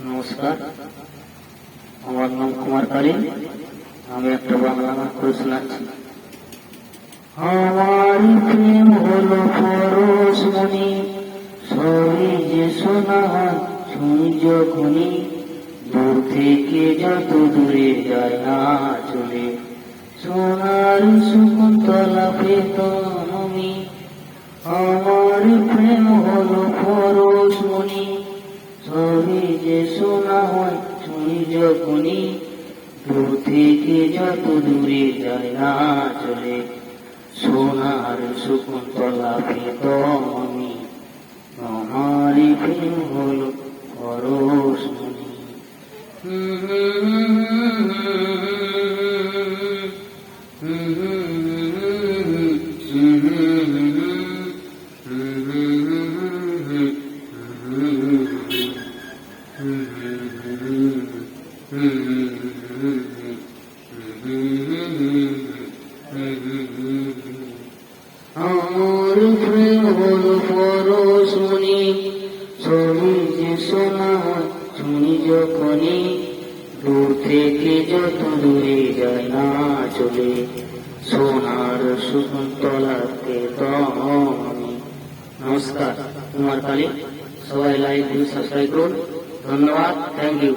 নমস্কার, আমার নাম কুমার কালী। আমি একটা বাংলা গান করে শোনাচ্ছি। আমার প্রেম হলো পরশমণি, সবই যে শোনা হয় শুনি যখনই, দূর থেকে যত দূরে যায় না চলে, সোনার শকুন্তলা পেতাম আমি। আমার প্রেম হলো পরশমণি, সবই যে শোনা হয় শুনি যখনই, দূর থেকে যত দূরে যায় না চলে, সোনার শকুন্তলা পেতাম আমি। আমার প্রেম হলো পরশমণি। আমার প্রেম হলো পরশমণি, সবই যে শোনা হয় শুনি যখনই, দূর থেকে যত দূরে যায় না চলে, সোনার শকুন্তলাকে আমি। নমস্কার, কুমার কালী। সবাই লাইক দিন, সাবস্ক্রাইব করুন। ধন্যবাদ, থ্যাংক ইউ।